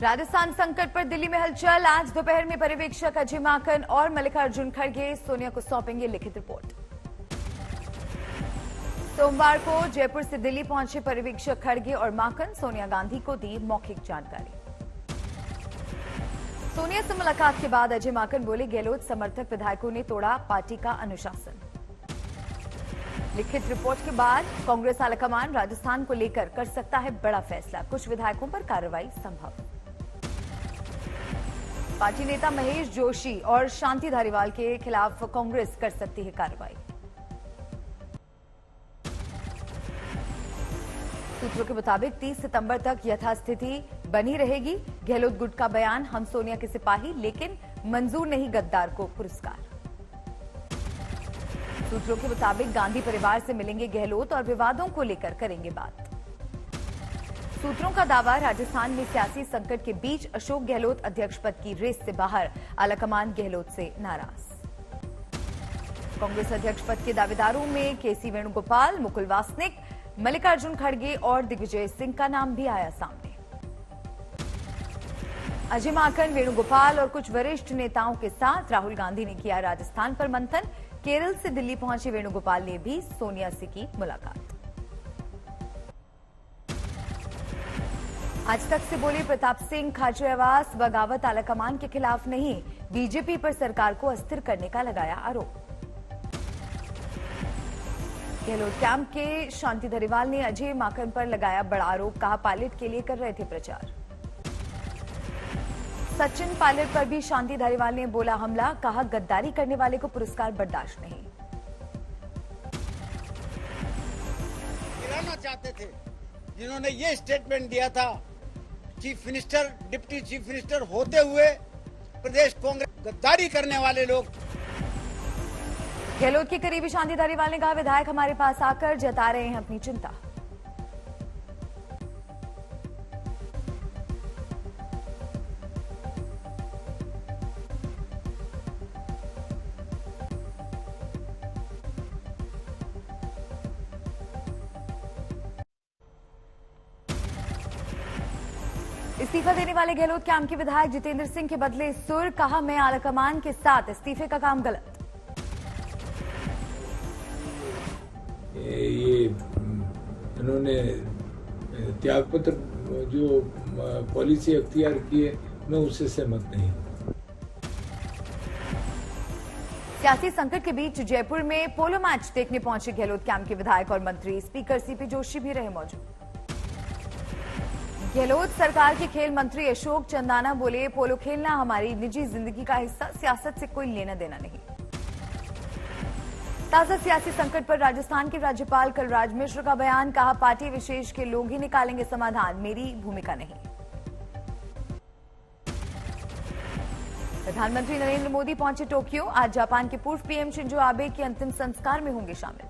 राजस्थान संकट पर दिल्ली में हलचल। आज दोपहर में पर्यवेक्षक अजय माकन और मल्लिकार्जुन खड़गे सोनिया को सौंपेंगे लिखित रिपोर्ट। सोमवार को जयपुर से दिल्ली पहुंचे पर्यवेक्षक खड़गे और माकन सोनिया गांधी को दी मौखिक जानकारी। सोनिया से मुलाकात के बाद अजय माकन बोले, गहलोत समर्थक विधायकों ने तोड़ा पार्टी का अनुशासन। लिखित रिपोर्ट के बाद कांग्रेस आलाकमान राजस्थान को लेकर कर सकता है बड़ा फैसला, कुछ विधायकों पर कार्रवाई संभव। पार्टी नेता महेश जोशी और शांति धारीवाल के खिलाफ कांग्रेस कर सकती है कार्रवाई। सूत्रों के मुताबिक 30 सितंबर तक यथास्थिति बनी रहेगी। गहलोत गुट का बयान, हम सोनिया के सिपाही लेकिन मंजूर नहीं गद्दार को पुरस्कार। सूत्रों के मुताबिक गांधी परिवार से मिलेंगे गहलोत और विवादों को लेकर करेंगे बात। सूत्रों का दावा, राजस्थान में सियासी संकट के बीच अशोक गहलोत अध्यक्ष पद की रेस से बाहर, आलाकमान गहलोत से नाराज। कांग्रेस अध्यक्ष पद के दावेदारों में केसी वेणुगोपाल, मुकुल वासनिक, मल्लिकार्जुन खड़गे और दिग्विजय सिंह का नाम भी आया सामने। अजय माकन, वेणुगोपाल और कुछ वरिष्ठ नेताओं के साथ राहुल गांधी ने किया राजस्थान पर मंथन। केरल से दिल्ली पहुंचे वेणुगोपाल ने भी सोनिया से की मुलाकात। आज तक से बोले प्रताप सिंह, खाचरियावास, बगावत आलाकमान के खिलाफ नहीं, बीजेपी पर सरकार को अस्थिर करने का लगाया आरोप। गहलोत कैंप के शांति धारीवाल ने अजय माकन पर लगाया बड़ा आरोप, कहा पायलट के लिए कर रहे थे प्रचार। सचिन पायलट पर भी शांति धारीवाल ने बोला हमला, कहा गद्दारी करने वाले को पुरस्कार बर्दाश्त नहीं। गिराना चाहते थे जिन्होंने ये स्टेटमेंट दिया था, chief minister, deputy chief minister होते हुए प्रदेश कांग्रेस गद्दारी करने वाले लोग। गहलोत के करीबी शांति धारीवाल ने कहा, विधायक हमारे पास आकर जता रहे हैं अपनी चिंता। इस्तीफा देने वाले गहलोत कैंप के विधायक जितेंद्र सिंह के बदले सुर, कहा मैं आलाकमान के साथ, इस्तीफे का काम गलत। ये इन्होंने त्यागपत्र जो पॉलिसी अख्तियार की है, मैं उससे सहमत नहीं हूं। सियासी संकट के बीच जयपुर में पोलो मैच देखने पहुंचे गहलोत कैंप के विधायक और मंत्री। स्पीकर सीपी जोशी भी रहे मौजूद। गहलोत सरकार के खेल मंत्री अशोक चंदाना बोले, पोलो खेलना हमारी निजी जिंदगी का हिस्सा, सियासत से कोई लेना देना नहीं। ताजा सियासी संकट पर राजस्थान के राज्यपाल कलराज मिश्र का बयान, कहा पार्टी विशेष के लोग ही निकालेंगे समाधान, मेरी भूमिका नहीं। प्रधानमंत्री नरेंद्र मोदी पहुंचे टोक्यो। आज जापान के पूर्व पीएम शिंजो आबे के अंतिम संस्कार में होंगे शामिल।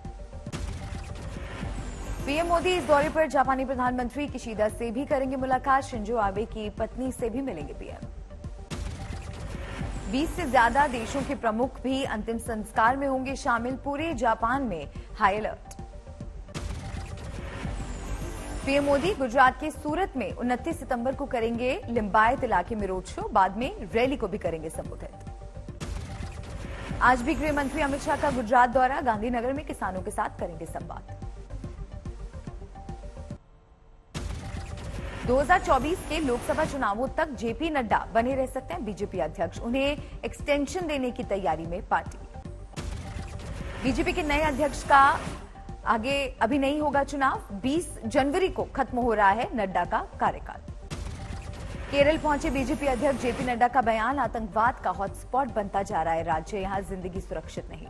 पीएम मोदी इस दौरे पर जापानी प्रधानमंत्री किशिदा से भी करेंगे मुलाकात। शिंजो आबे की पत्नी से भी मिलेंगे पीएम। 20 से ज्यादा देशों के प्रमुख भी अंतिम संस्कार में होंगे शामिल। पूरे जापान में high alert. PM Modi Gujarat के सूरत में 29 सितंबर को करेंगे लिंबायत इलाके में रोड शो, बाद में रैली को भी करेंगे संबोधित। आज भी गृह मंत्री अमित शाह का गुजरात दौरा, गांधीनगर में किसानों के साथ करेंगे संवाद। 2024 के लोकसभा चुनावों तक जेपी नड्डा बने रह सकते हैं बीजेपी अध्यक्ष, उन्हें एक्सटेंशन देने की तैयारी में पार्टी। बीजेपी के नए अध्यक्ष का आगे अभी नहीं होगा चुनाव, 20 जनवरी को खत्म हो रहा है नड्डा का कार्यकाल। केरल पहुंचे बीजेपी अध्यक्ष जेपी नड्डा का बयान, आतंकवाद का हॉटस्पॉट बनता जा रहा है राज्य, यहां जिंदगी सुरक्षित नहीं।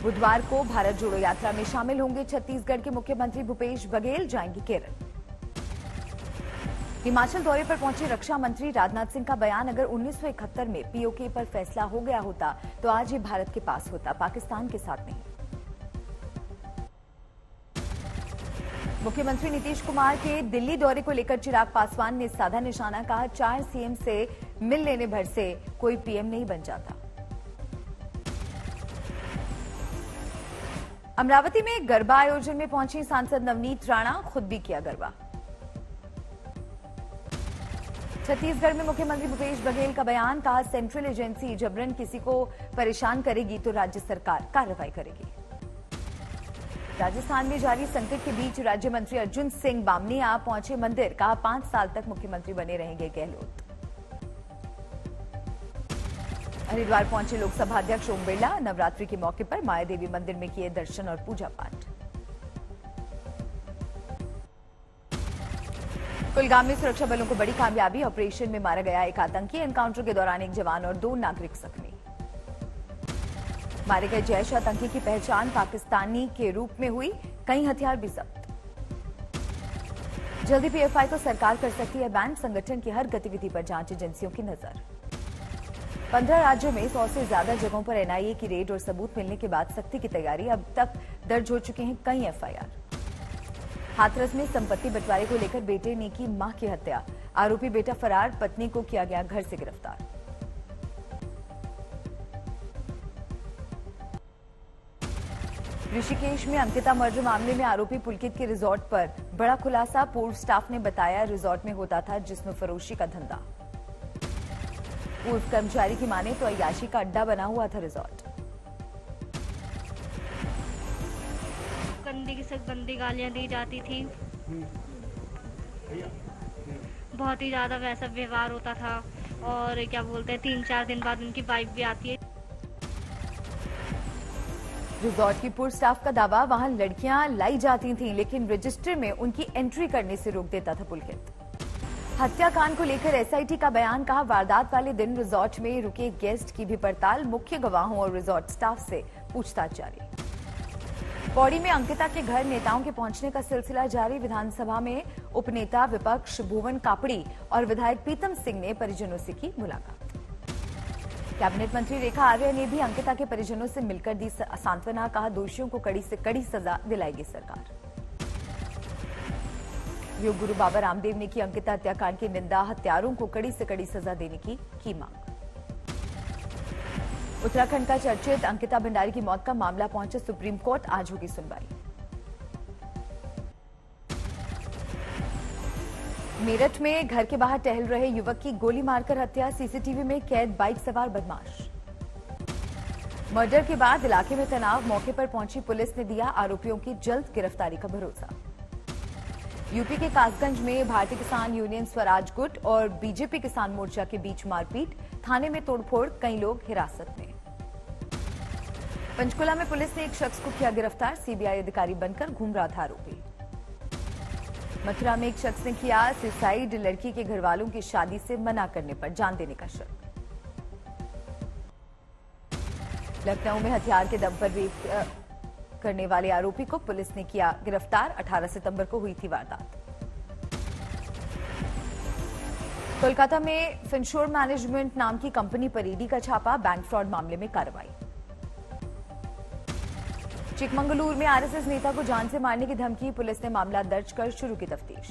बुधवार को भारत जोड़ो यात्रा में शामिल होंगे छत्तीसगढ़ के मुख्यमंत्री भूपेश बघेल, जाएंगे केरल। हिमाचल दौरे पर पहुंचे रक्षा मंत्री राजनाथ सिंह का बयान, अगर 1971 में पीओके पर फैसला हो गया होता तो आज ये भारत के पास होता, पाकिस्तान के साथ नहीं। मुख्यमंत्री नीतीश कुमार के दिल्ली दौरे को लेकर चिराग पासवान ने साधा निशाना, कहा 4 सीएम से मिल लेने भर से कोई पीएम नहीं बन जाता। अमरावती में गरबा आयोजन में पहुंची सांसद नवनीत राणा, खुद भी किया गरबा। छत्तीसगढ़ में मुख्यमंत्री भूपेश बघेल का बयान, कहा सेंट्रल एजेंसी जबरन किसी को परेशान करेगी तो राज्य सरकार कार्रवाई करेगी। राजस्थान में जारी संकट के बीच राज्य मंत्री अर्जुन सिंह बामनिया पहुंचे मंदिर, कहा 5 साल तक मुख्यमंत्री बने रहेंगे गहलोत। हरिद्वार पहुंचे लोकसभा अध्यक्ष ओम बिरला, नवरात्रि के मौके पर माया देवी मंदिर में किए दर्शन और पूजा पाठ। कुलगाम में सुरक्षा बलों को बड़ी कामयाबी, ऑपरेशन में मारा गया एक आतंकी, एनकाउंटर के दौरान एक जवान और 2 नागरिक जख्मी। मारे गए जैश आतंकी की पहचान पाकिस्तानी के रूप में हुई, कई हथियार भी जब्त। जल्दी पीएफआई को सरकार कर सकती है बैन, संगठन की हर गतिविधि पर जांच एजेंसियों की नजर। 15 राज्यों में 100 से ज्यादा जगहों पर एनआईए की रेड और सबूत मिलने के बाद सख्ती की तैयारी, अब तक दर्ज हो चुके हैं कई एफआईआर। हाथरस में संपत्ति बंटवारे को लेकर बेटे ने की मां की हत्या, आरोपी बेटा फरार, पत्नी को किया गया घर से गिरफ्तार। ऋषिकेश में अंकिता मर्डर मामले में आरोपी पुलकित के रिजॉर्ट पर बड़ा खुलासा, पूर्व स्टाफ ने बताया रिजॉर्ट में होता था जिस्म फरोशी का धंधा। पूर्व कर्मचारी की माने तो अय्याशी का अड्डा बना हुआ था रिजॉर्ट। गंदी से गंदी गालियां दी जाती थी, बहुत ही ज्यादा वैसा व्यवहार होता था और क्या बोलते हैं 3-4 दिन बाद उनकी वाइफ भी आती है। रिजॉर्ट की पूर्व स्टाफ का दावा, वहां लड़कियां लाई जाती थीं लेकिन रजिस्टर में उनकी एंट्री करने से रोक देता था पुलकित। हत्याकांड को लेकर एसआईटी का बयान, कहा वारदात वाले दिन रिजॉर्ट में रुके गेस्ट की भी पड़ताल, मुख्य गवाहों और रिजॉर्ट स्टाफ से पूछताछ जारी। पौड़ी में अंकिता के घर नेताओं के पहुंचने का सिलसिला जारी, विधानसभा में उपनेता विपक्ष भुवन कापड़ी और विधायक प्रीतम सिंह ने परिजनों से की मुलाकात। कैबिनेट मंत्री रेखा आर्य ने भी अंकिता के परिजनों से मिलकर दी सांत्वना, कहा दोषियों को कड़ी से कड़ी सजा दिलाएगी सरकार। योग गुरु बाबा रामदेव ने की अंकिता हत्याकांड की निंदा, हत्यारों को कड़ी से कड़ी सजा देने की मांग। उत्तराखंड का चर्चित अंकिता भंडारी की मौत का मामला पहुंचे सुप्रीम कोर्ट, आज होगी सुनवाई। मेरठ में घर के बाहर टहल रहे युवक की गोली मारकर हत्या, सीसीटीवी में कैद बाइक सवार बदमाश। मर्डर के बाद इलाके में तनाव, मौके पर पहुंची पुलिस ने दिया आरोपियों की जल्द गिरफ्तारी का भरोसा। यूपी के कासगंज में भारतीय किसान यूनियन स्वराज गुट और बीजेपी किसान मोर्चा के बीच मारपीट, थाने में तोड़फोड़, कई लोग हिरासत में। पंचकुला में पुलिस ने एक शख्स को किया गिरफ्तार, सीबीआई अधिकारी बनकर घूम रहा था आरोपी। मथुरा में एक शख्स ने किया सुसाइड, लड़की के घर वालों की शादी से मना करने पर जान देने का शक। लखनऊ में हथियार के दम पर रेप करने वाले आरोपी को पुलिस ने किया गिरफ्तार, 18 सितंबर को हुई थी वारदात। कोलकाता में फिनशोर मैनेजमेंट नाम की कंपनी पर ईडी का छापा, बैंक फ्रॉड मामले में कार्रवाई। चिकमंगलुरु में आरएसएस नेता को जान से मारने की धमकी, पुलिस ने मामला दर्ज कर शुरू की तफ्तीश।